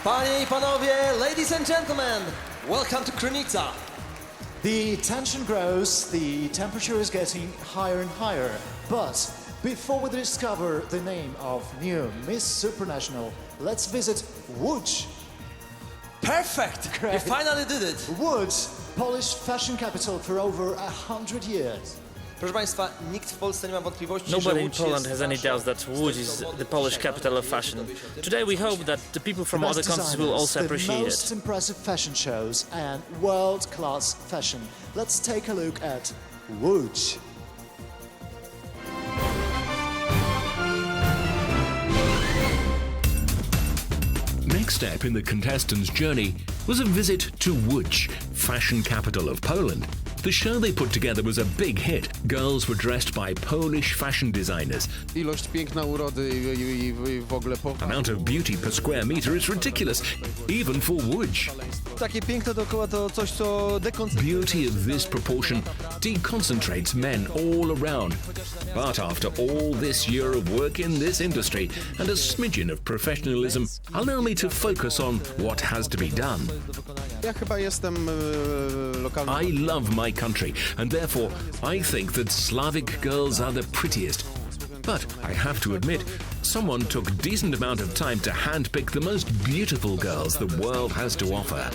Panie I panowie, ladies and gentlemen, welcome to Krynica. The tension grows, the temperature is getting higher and higher. But before we discover the name of new Miss Supranational, let's visit Łódź. Perfect! Great. You finally did it. Łódź, Polish fashion capital for over 100 years. Proszę Państwa, nikt w Polsce nie ma wątpliwości, Nobody że in Łódź Poland jest has any naszą doubts that Łódź is the Polish capital of fashion. Today we hope that the people from other countries will also appreciate the most it. impressive fashion shows and world-class fashion. Let's take a look at Łódź. Next step in the contestants' journey was a visit to Łódź, fashion capital of Poland. The show they put together was a big hit. Girls were dressed by Polish fashion designers. Ilość piękna, urody i w ogóle Amount of beauty per square meter is ridiculous, even for Łódź. Takie piękno dookoła to coś, co Beauty of this proportion deconcentrates men all around. But after all this year of work in this industry and a smidgen of professionalism, allow me to focus on what has to be done. Ja chyba jestem lokalny. I love my country, and therefore I think that Slavic girls are the prettiest. But I have to admit, someone took a decent amount of time to handpick the most beautiful girls the world has to offer.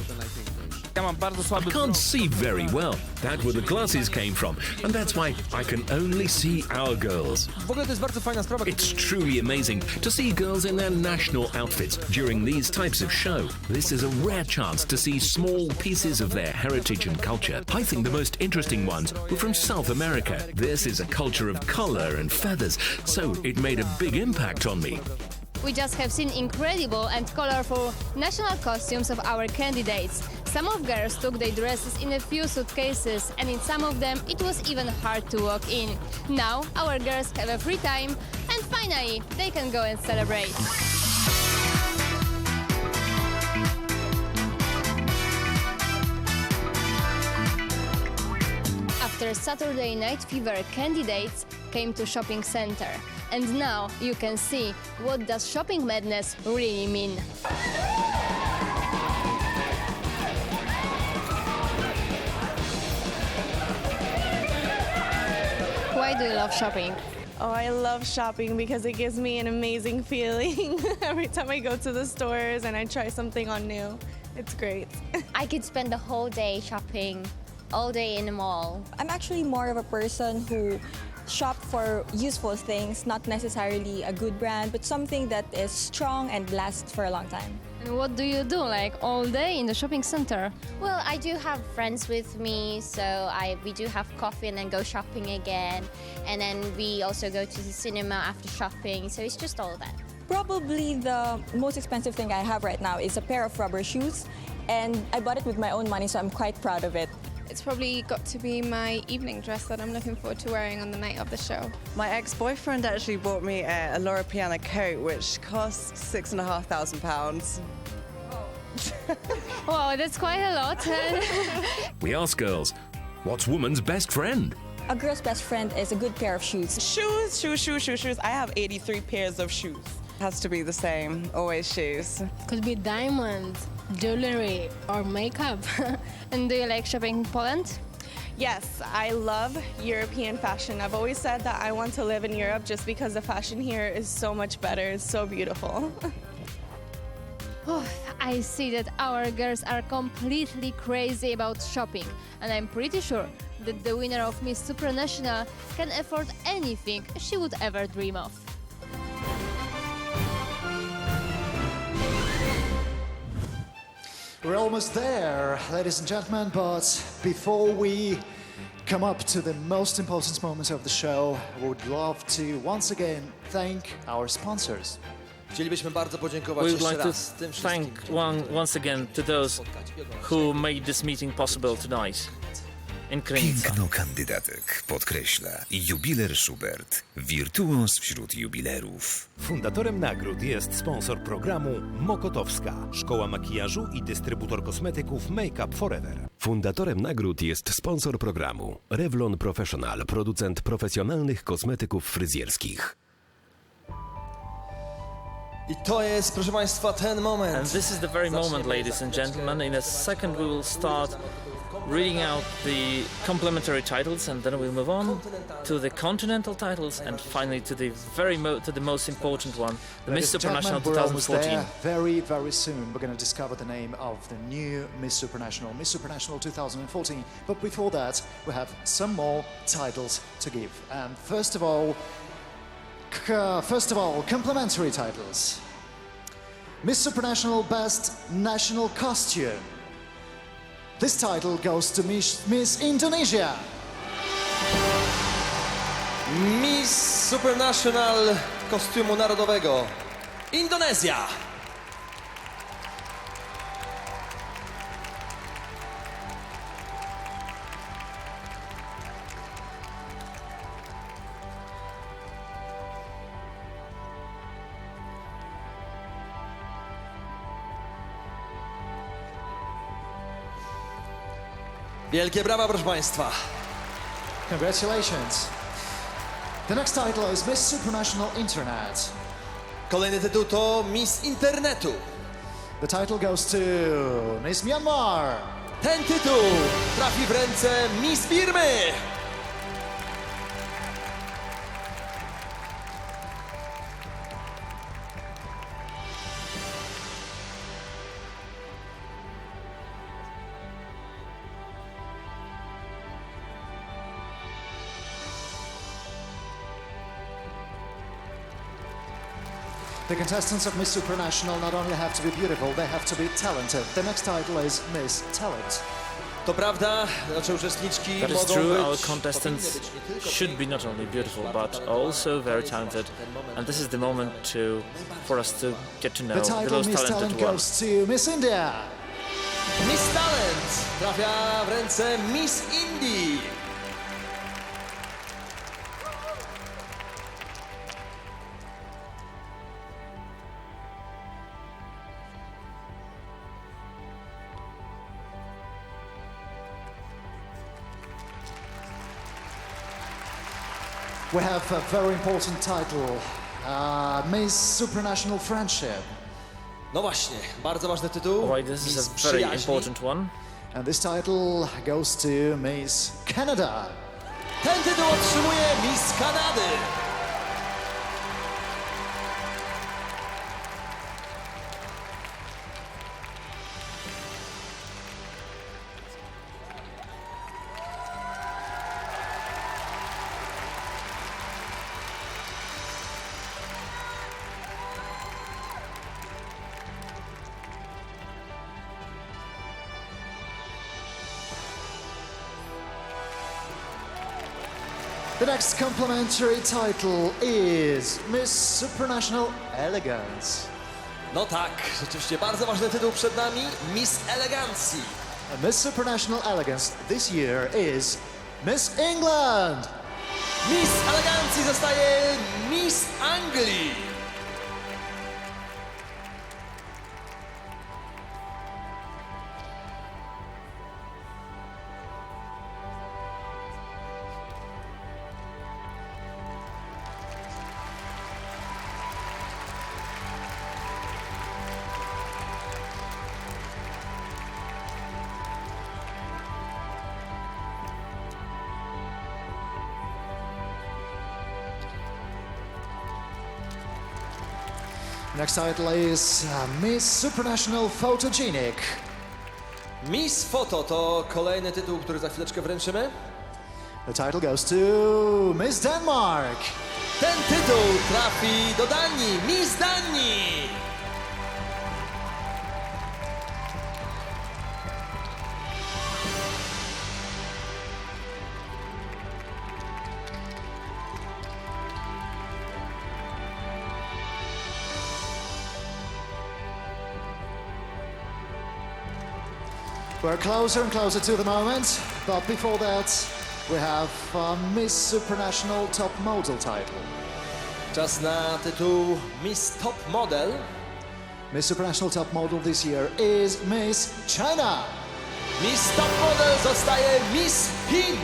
I can't see very well. That's where the glasses came from, and that's why I can only see our girls. W ogóle to jest bardzo fajna sprawa. It's truly amazing to see girls in their national outfits during these types of show. This is a rare chance to see small pieces of their heritage and culture. I think the most interesting ones were from South America. This is a culture of color and feathers, so it made a big impact on me. We just have seen incredible and colorful national costumes of our candidates. Some of girls took their dresses in a few suitcases, and in some of them it was even hard to walk in. Now our girls have a free time, and finally they can go and celebrate. After Saturday Night Fever, candidates came to shopping center. And now you can see what does shopping madness really mean. Why do you love shopping? Oh, I love shopping because it gives me an amazing feeling every time I go to the stores and I try something on new. It's great. I could spend the whole day shopping, all day in the mall. I'm actually more of a person who shop for useful things, not necessarily a good brand, but something that is strong and lasts for a long time. And what do you do, like all day in the shopping center? Well, I do have friends with me, so we do have coffee and then go shopping again. And then we also go to the cinema after shopping, so it's just all that. Probably the most expensive thing I have right now is a pair of rubber shoes, and I bought it with my own money, so I'm quite proud of it. It's probably got to be my evening dress that I'm looking forward to wearing on the night of the show. My ex-boyfriend actually bought me a Laura Piana coat, which cost £6,500. Wow, that's quite a lot. We ask girls, what's woman's best friend? A girl's best friend is a good pair of shoes. Shoes. I have 83 pairs of shoes. Has to be the same, always shoes. Could be diamonds, jewelry, or makeup. And do you like shopping in Poland? Yes, I love European fashion. I've always said that I want to live in Europe just because the fashion here is so much better. It's so beautiful. Oh, I see that our girls are completely crazy about shopping, and I'm pretty sure that the winner of Miss Supranational can afford anything she would ever dream of. We're almost there, ladies and gentlemen, but before we come up to the most important moments of the show, we would love to once again thank our sponsors. Chcielibyśmy bardzo podziękować We would jeszcze like to raz tym thank wszystkim, once again to those who made this meeting possible tonight in Krynica. Piękno kandydatek podkreśla jubiler Schubert, wirtuoz wśród jubilerów. Fundatorem nagród jest sponsor programu Mokotowska, szkoła makijażu i dystrybutor kosmetyków Make Up Forever. Fundatorem nagród jest sponsor programu Revlon Professional, producent profesjonalnych kosmetyków fryzjerskich. I to jest, proszę Państwa, ten moment. And this is the very moment, ladies and gentlemen. In a second we will start reading out the complementary titles, and then we'll move on to the continental titles, and finally to the most important one, the Miss Supranational 2014. Very, very soon we're going to discover the name of the new Miss Supranational 2014. But before that, we have some more titles to give. And first of all, complementary titles. Miss Supranational Best National Costume. This title goes to Miss Indonesia. Miss Supranational kostiumu narodowego. Indonezja. Wielkie brawa, proszę Państwa. Congratulations. The next title is Miss Supranational Internet. Kolejny tytuł to Miss Internetu. The title goes to Miss Myanmar. Ten tytuł trafi w ręce Miss Birmy. The contestants of Miss Supranational not only have to be beautiful, they have to be talented. The next title is Miss Talent. To prawda, nasze uczestniczki That is mogą true, być, our contestants should be not only beautiful but also very talented, and this is the moment for us to get to know The the title most Miss talented Talent one. goes to Miss India. Miss Talent trafia w ręce Miss Indii. We have a very important title, Miss Supranational Friendship. No właśnie, bardzo ważny tytuł. Alright, this is Miss a very Przyjaźni. important one. And this title goes to Miss Canada. Ten tytuł otrzymuje Miss Kanady. The next complimentary title is Miss Supranational Elegance. No tak, rzeczywiście bardzo ważny tytuł przed nami, Miss Elegancji. And Miss Supranational Elegance this year is Miss England. Miss Elegancji zostaje Miss Anglii. Next title is Miss Supranational Photogenic. Miss Photo to kolejny tytuł, który za chwileczkę wręczymy. The title goes to Miss Denmark. Ten tytuł trafi do Danii, Miss Danii. We're closer and closer to the moment, but before that, we have Miss Supranational Top Model title. Czas na tytuł Miss Top Model. Miss Supranational Top Model this year is Miss China. Miss Top Model zostaje Miss Chin.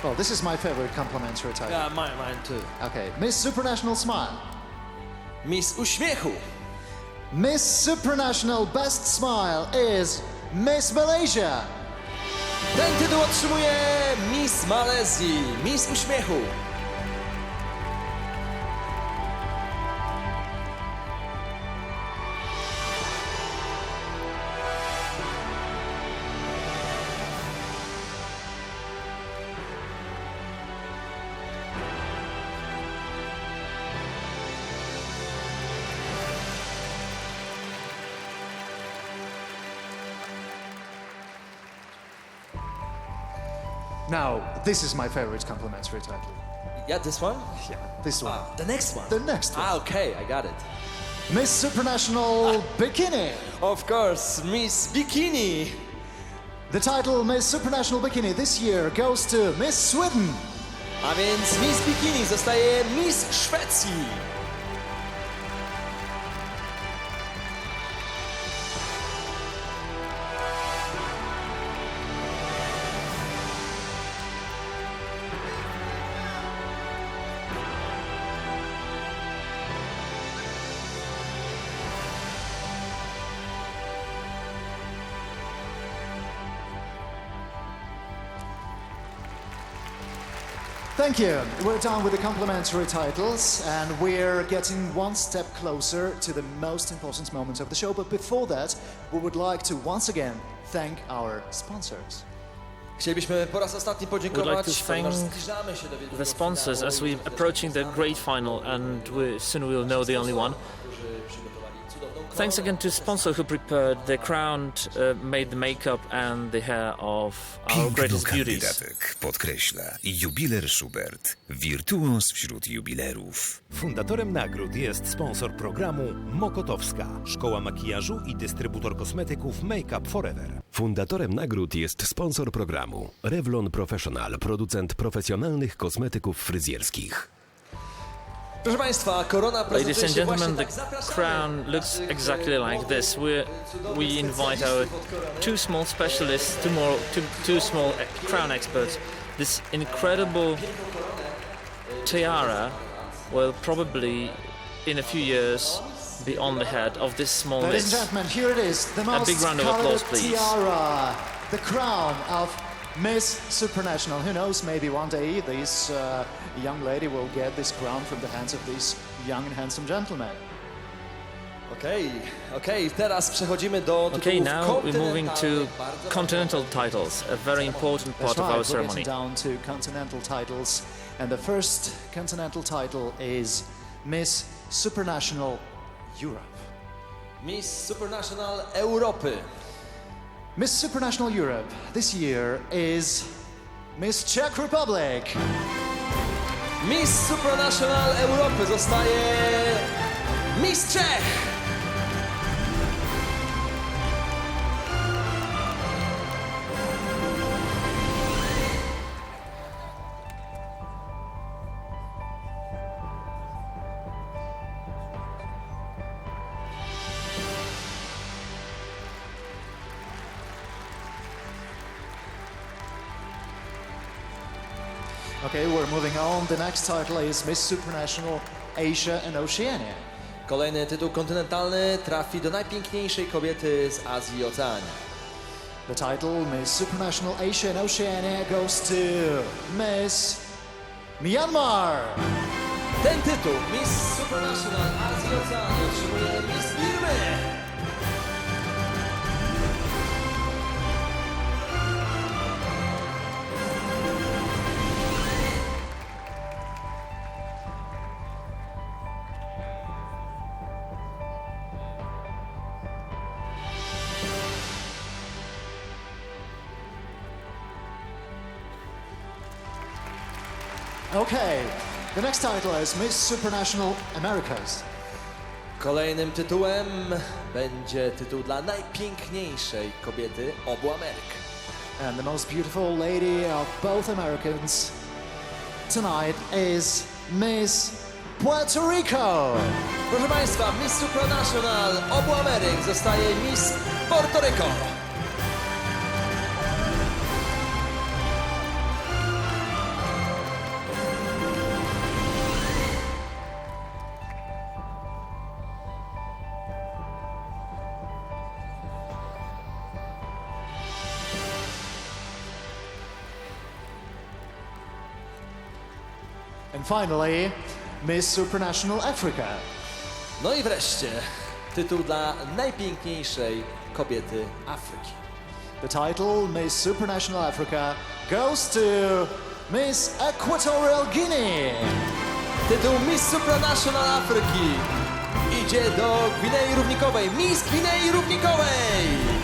Well, this is my favorite complimentary title. Yeah, mine too. Okay, Miss Supranational Smile. Miss Uśmiechu. Miss Supranational Best Smile is Miss Malaysia. Ten tytuł otrzymuje Miss Malezji, Miss Uśmiechu. Now, this is my favorite complimentary title. Yeah, this one? Yeah, this one. The next one? The next one. Okay, I got it. Miss Supranational Bikini. Of course, Miss Bikini. The title Miss Supranational Bikini this year goes to Miss Sweden. A więc Miss Bikini zostaje Miss Szwecji. Thank you. We're done with the complimentary titles and we're getting one step closer to the most important moment of the show. But before that, we would like to once again thank our sponsors. Chcielibyśmy po raz ostatni We'd like podziękować, to thank ponieważ zbliżamy się do the wielkiego sponsors finału. as we're approaching the great final, and soon we'll know the only one. Thanks again to sponsor who prepared the crown, made the makeup and the hair of our Piękno greatest beauties. kandydatek podkreśla jubiler Schubert, wirtuoz wśród jubilerów. Fundatorem nagród jest sponsor programu Mokotowska, szkoła makijażu i dystrybutor kosmetyków Make Up Forever. Fundatorem nagród jest sponsor programu Revlon Professional, producent profesjonalnych kosmetyków fryzjerskich. Proszę Państwa, korona Ladies prezentuje and się właśnie gentlemen, tak. the Zapraszamy. crown looks exactly like this. We invite our two small specialists, two small crown experts. This incredible tiara will probably, in a few years, be on the head of this small Ladies and miss. gentlemen, here it is, the most big round of applause, colored please. tiara, the crown of Miss Supranational. Who knows, maybe one day this young lady will get this crown from the hands of these young and handsome gentlemen. Okej, teraz przechodzimy do Okay, tytułów now we're moving to kontynentalnych. Bardzo continental titles, a very important That's part of our right, we're ceremony. getting down to continental titles, and the first continental title is Miss Supranational Europe. Miss Supranational Europy. Miss Supranational Europe this year is Miss Czech Republic. Miss Supranational Europy zostaje Miss Czech. Okay, we're moving on. The next title is Miss Supranational Asia and Oceania. Kolejny tytuł kontynentalny trafi do najpiękniejszej kobiety z Azji i Oceanii. The title Miss Supranational Asia and Oceania goes to Miss Myanmar. Ten tytuł Miss Supranational Azji i Oceanii otrzymuje Miss Birmy. Okay, the next title is Miss Supranational Americas. Kolejnym tytułem będzie tytuł dla najpiękniejszej kobiety obu Ameryk. And the most beautiful lady of both Americans tonight is Miss Puerto Rico. Proszę Państwa, Miss Supranational obu Ameryk zostaje Miss Puerto Rico. And finally, Miss Supranational Africa. No i wreszcie tytuł dla najpiękniejszej kobiety Afryki. The title, Miss Supranational Africa, goes to Miss Equatorial Guinea. Tytuł Miss Supranational Afryki idzie do Gwinei Równikowej. Miss Gwinei Równikowej!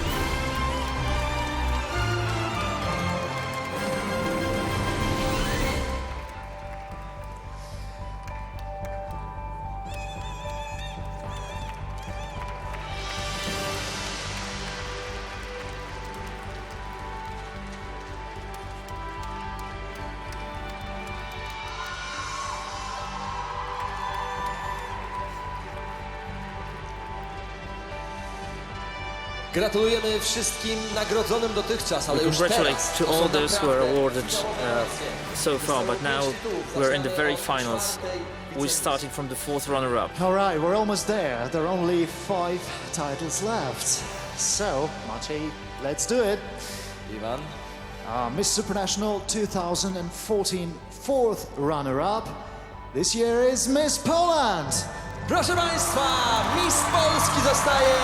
Gratulujemy wszystkim nagrodzonym dotychczas, ale już Congratulate teraz to to są all those who are naprawdę awarded so far, but now we're in the very finals. We're starting from the fourth runner-up. All right, we're almost there. There are only 5 titles left. So, Maciej, let's do it. Iwan. Miss Supranational 2014 4th runner-up. This year is Miss Poland. Proszę Państwa, Miss Polski zostaje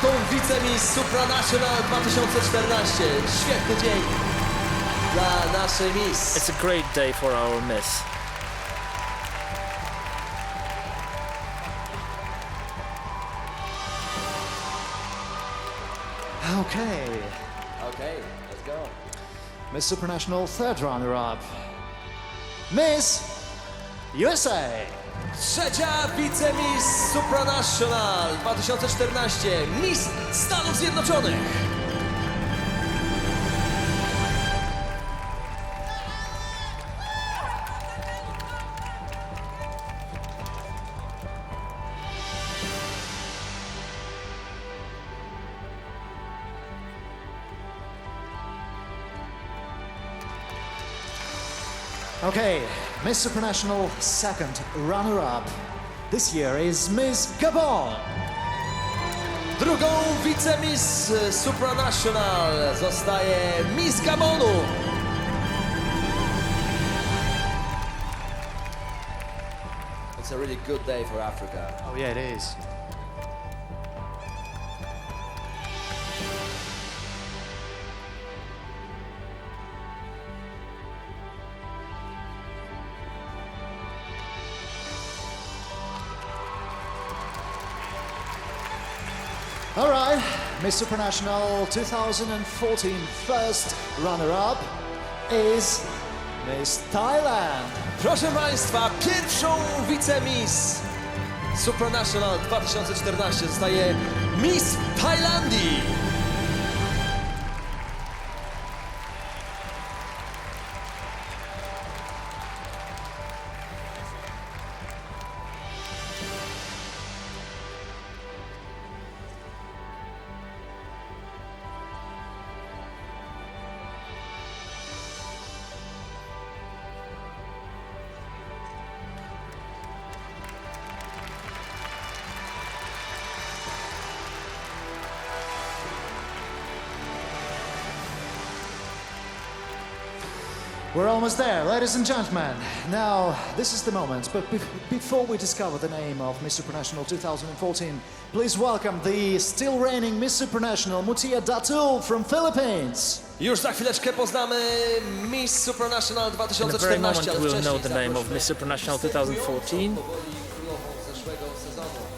4. wicemiss Supranational 2014. Świetny dzień dla naszej Miss. It's a great day for our Miss. Okay. Okay, let's go. Miss Supranational 3rd runner-up. Miss USA. 3. wicemiss Supranational 2014. Miss Stanów Zjednoczonych. Okay, Miss Supranational 2nd runner-up. This year is Miss Gabon. 2. wicemiss Supranational zostaje Miss Gabonu. It's a really good day for Africa. Oh yeah, it is. All right, Miss Supranational 2014 first runner-up is Miss Thailand. Proszę Państwa, 1. wicemiss Supranational 2014 zostaje Miss Tajlandii. We're almost there, ladies and gentlemen. Now, this is the moment, but before we discover the name of Miss Supranational 2014, please welcome the still reigning Miss Supranational, Mutya Datul from Philippines. Już za chwileczkę poznamy Miss Supranational In a very moment 2014, ale we'll know wcześniej the name of Miss Supranational 2014.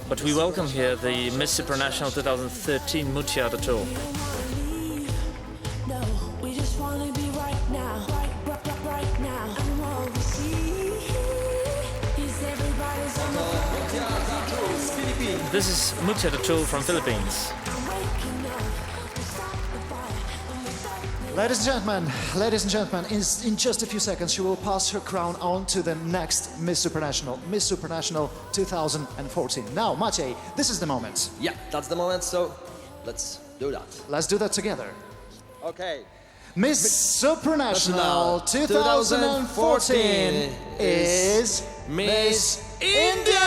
But we welcome here the Miss Supranational 2013 Mutya Datul. This is Mutya Datul from Philippines. Ladies and gentlemen, in just a few seconds she will pass her crown on to the next Miss Supranational 2014. Now, Maciej, this is the moment. Yeah, that's the moment, so let's do that. Let's do that together. Okay. Miss Supranational 2014 is Miss India!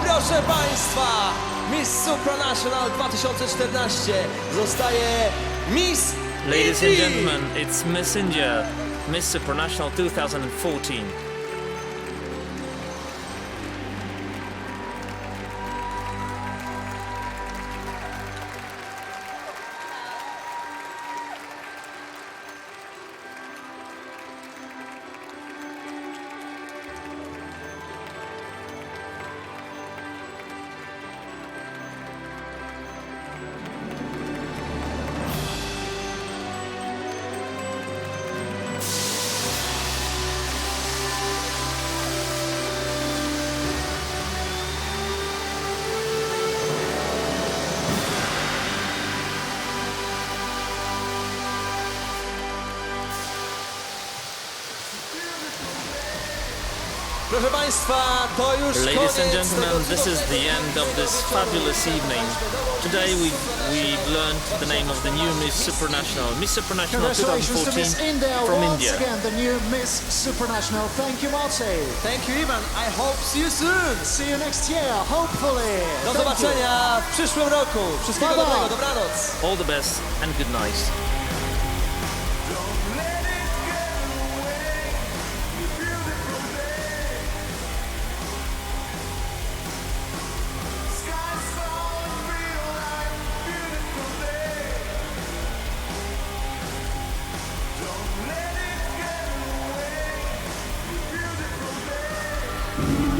Proszę Państwa, Miss Supranational 2014 zostaje Miss Ladies and Indii! gentlemen, it's Miss India Miss Supranational 2014. Proszę Państwa, to już Ladies koniec and gentlemen, tego this is the end of this fabulous evening. Today we've learned the name of the new Miss Supranational, Miss Supranational Congratulations to 2014 Miss India from once India. again, the new Miss Supranational. Thank you, Marty. Thank you, Ivan. I hope see you soon. See you next year, hopefully. Do Thank zobaczenia w przyszłym roku. Wszystkiego Bye-bye. dobrego, dobranoc. All the best and good night. you.